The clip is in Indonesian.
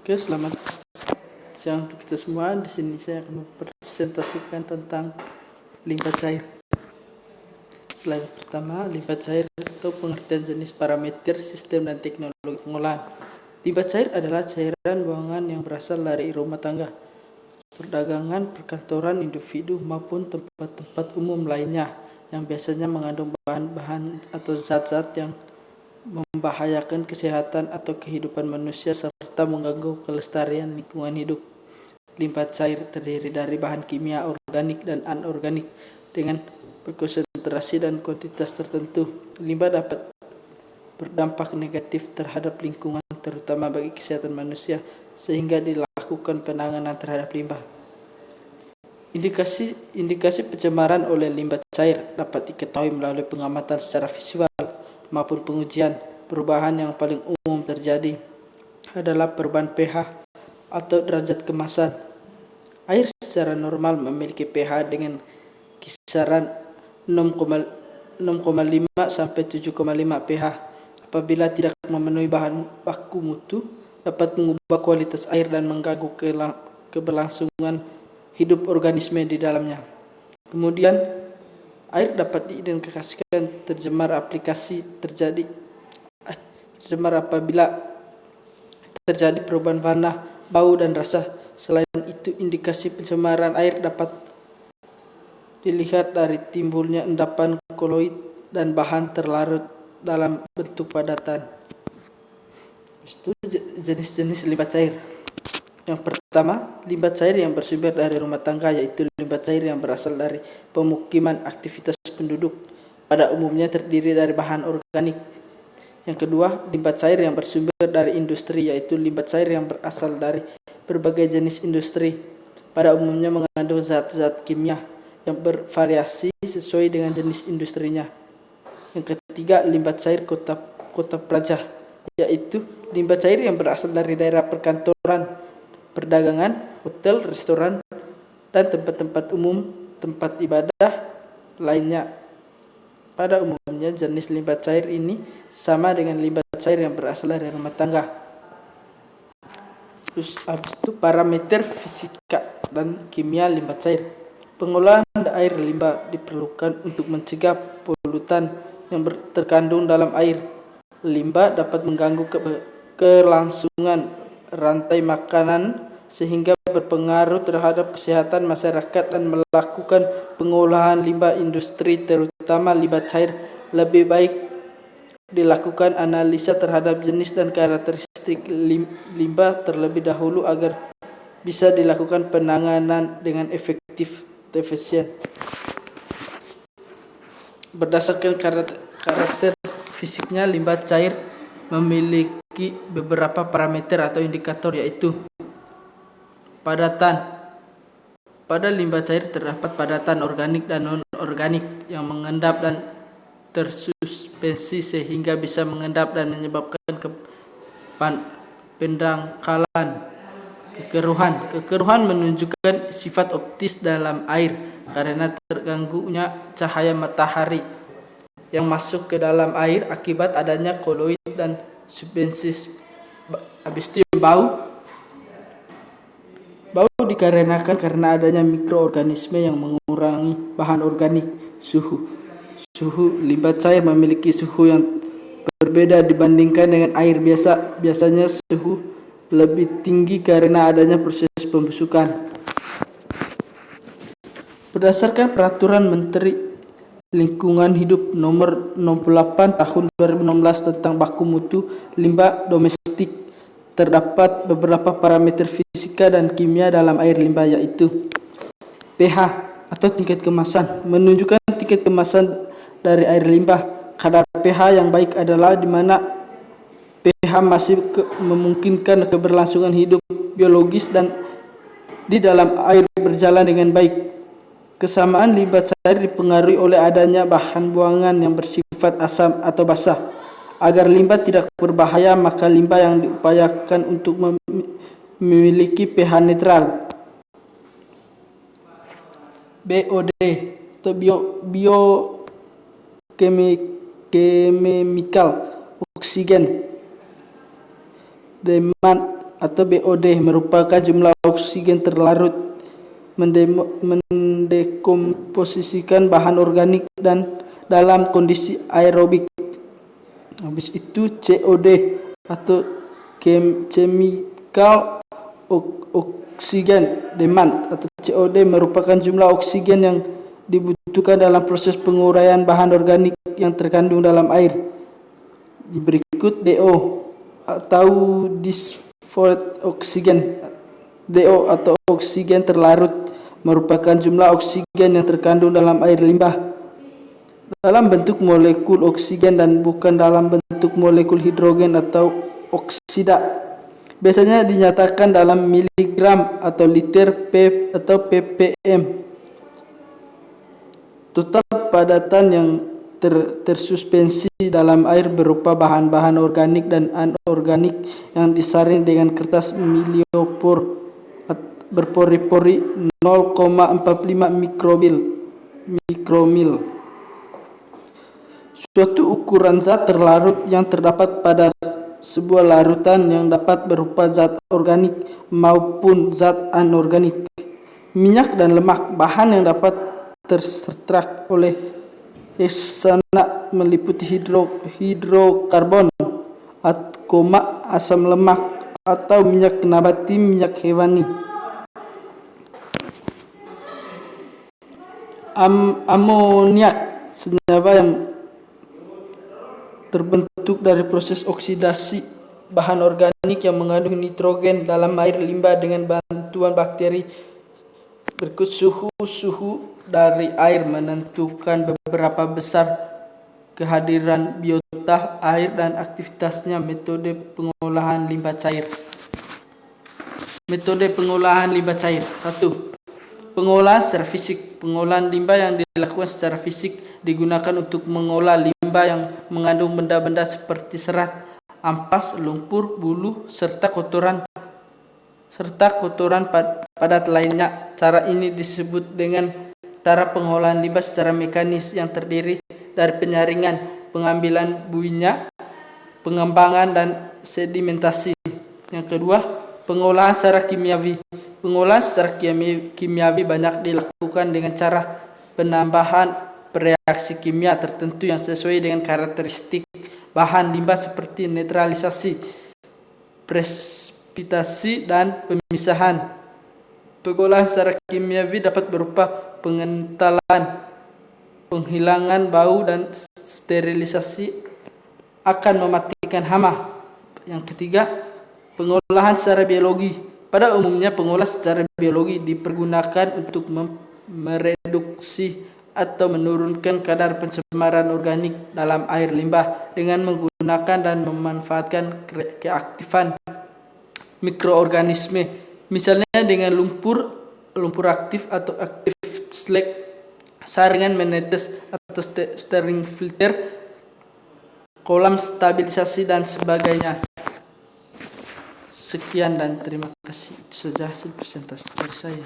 Oke, selamat siang untuk kita semua. Di sini saya akan mempresentasikan tentang limbah cair. Slide pertama, limbah cair atau pengertian jenis parameter, sistem, dan teknologi pengolahan. Limbah cair adalah cairan buangan yang berasal dari rumah tangga, perdagangan, perkantoran, individu, maupun tempat-tempat umum lainnya yang biasanya mengandung bahan-bahan atau zat-zat yang membahayakan kesehatan atau kehidupan manusia serta mengganggu kelestarian lingkungan hidup. Limbah cair terdiri dari bahan kimia organik dan anorganik dengan berkonsentrasi dan kuantitas tertentu. Limbah dapat berdampak negatif terhadap lingkungan, terutama bagi kesehatan manusia, sehingga dilakukan penanganan terhadap limbah. Indikasi pencemaran oleh limbah cair dapat diketahui melalui pengamatan secara visual maupun pengujian. Perubahan yang paling umum terjadi adalah perubahan pH atau derajat kemasan. Air secara normal memiliki pH dengan kisaran 6,5 sampai 7,5 pH. Apabila tidak memenuhi bahan baku mutu, dapat mengubah kualitas air dan mengganggu keberlangsungan hidup organisme di dalamnya. Kemudian, air dapat diidentifikasikan tercemar apabila terjadi perubahan warna, bau, dan rasa. Selain itu, indikasi pencemaran air dapat dilihat dari timbulnya endapan koloid dan bahan terlarut dalam bentuk padatan. Itu jenis-jenis limbah cair. Yang pertama, limbah cair yang bersumber dari rumah tangga, yaitu limbah cair yang berasal dari pemukiman aktivitas penduduk. Pada umumnya terdiri dari bahan organik. Yang kedua, limbah cair yang bersumber dari industri, yaitu limbah cair yang berasal dari berbagai jenis industri. Pada umumnya mengandung zat-zat kimia yang bervariasi sesuai dengan jenis industrinya. Yang ketiga, limbah cair kota pelajar, yaitu limbah cair yang berasal dari daerah perkantoran, perdagangan, hotel, restoran, dan tempat-tempat umum, tempat ibadah lainnya. Pada umumnya jenis limbah cair ini sama dengan limbah cair yang berasal dari rumah tangga. Terus habis itu parameter fisika dan kimia limbah cair. Pengolahan air limbah diperlukan untuk mencegah polutan yang terkandung dalam air. Limbah dapat mengganggu kelangsungan rantai makanan sehingga berpengaruh terhadap kesehatan masyarakat, dan melakukan pengolahan limbah industri terutama limbah cair lebih baik dilakukan analisa terhadap jenis dan karakteristik limbah terlebih dahulu agar bisa dilakukan penanganan dengan efektif dan efisien. Berdasarkan karakter fisiknya, limbah cair memiliki beberapa parameter atau indikator, yaitu padatan. Pada limbah cair terdapat padatan organik dan non-organik yang mengendap dan tersuspensi sehingga bisa mengendap dan menyebabkan pendangkalan. Kekeruhan menunjukkan sifat optis dalam air karena terganggunya cahaya matahari yang masuk ke dalam air akibat adanya koloid dan suspensi. Habis itu Bau dikarenakan karena adanya mikroorganisme yang mengurangi bahan organik. Suhu limbah cair memiliki suhu yang berbeda dibandingkan dengan air biasa. Biasanya suhu lebih tinggi karena adanya proses pembusukan. Berdasarkan Peraturan Menteri Lingkungan Hidup Nomor 68 Tahun 2016 tentang baku mutu limbah domestik, terdapat beberapa parameter fisika dan kimia dalam air limbah, yaitu pH atau tingkat kemasan, menunjukkan tingkat kemasan dari air limbah. Kadar pH yang baik adalah di mana pH masih memungkinkan keberlangsungan hidup biologis dan di dalam air berjalan dengan baik. Kesamaan limbah cair dipengaruhi oleh adanya bahan buangan yang bersifat asam atau basah. Agar limbah tidak berbahaya, maka limbah yang diupayakan untuk memiliki pH netral. BOD atau biochemical oxygen demand atau BOD merupakan jumlah oksigen terlarut mendekomposisikan bahan organik dan dalam kondisi aerobik. Habis itu COD atau chemical oxygen demand atau COD merupakan jumlah oksigen yang dibutuhkan dalam proses penguraian bahan organik yang terkandung dalam air. Berikut DO atau dissolved oxygen. DO atau oksigen terlarut merupakan jumlah oksigen yang terkandung dalam air limbah dalam bentuk molekul oksigen dan bukan dalam bentuk molekul hidrogen atau oksida. Biasanya dinyatakan dalam miligram atau liter P atau ppm. Total padatan yang tersuspensi dalam air berupa bahan-bahan organik dan anorganik yang disaring dengan kertas miliopor berpori-pori 0,45 mikromil. Suatu ukuran zat terlarut yang terdapat pada sebuah larutan yang dapat berupa zat organik maupun zat anorganik. Minyak dan lemak, bahan yang dapat tersekstrak oleh hexana meliputi hidrokarbon, asam lemak atau minyak nabati, minyak hewani. Amoniak, senyawa yang terbentuk dari proses oksidasi bahan organik yang mengandung nitrogen dalam air limbah dengan bantuan bakteri. Berikut suhu dari air menentukan beberapa besar kehadiran biota air dan aktivitasnya. Metode pengolahan limbah cair. Metode pengolahan limbah cair. 1. Pengolahan secara fisik. Pengolahan limbah yang dilakukan secara fisik digunakan untuk mengolah limbah yang mengandung benda-benda seperti serat, ampas, lumpur, bulu, serta kotoran padat lainnya. Cara ini disebut dengan cara pengolahan limbah secara mekanis yang terdiri dari penyaringan, pengambilan buihnya, pengembangan, dan sedimentasi. Yang kedua, pengolahan secara kimiawi. Pengolahan secara kimiawi banyak dilakukan dengan cara penambahan reaksi kimia tertentu yang sesuai dengan karakteristik bahan limbah seperti netralisasi, presipitasi, dan pemisahan. Pengolahan secara kimiawi dapat berupa pengentalan, penghilangan bau, dan sterilisasi akan mematikan hama. Yang ketiga, pengolahan secara biologi. Pada umumnya pengolahan secara biologi dipergunakan untuk mereduksi atau menurunkan kadar pencemaran organik dalam air limbah dengan menggunakan dan memanfaatkan keaktifan mikroorganisme, misalnya dengan lumpur aktif atau aktif slag, saringan menetes atau stirring filter, kolam stabilisasi, dan sebagainya. Sekian dan terima kasih. Itu saja hasil presentasi dari saya.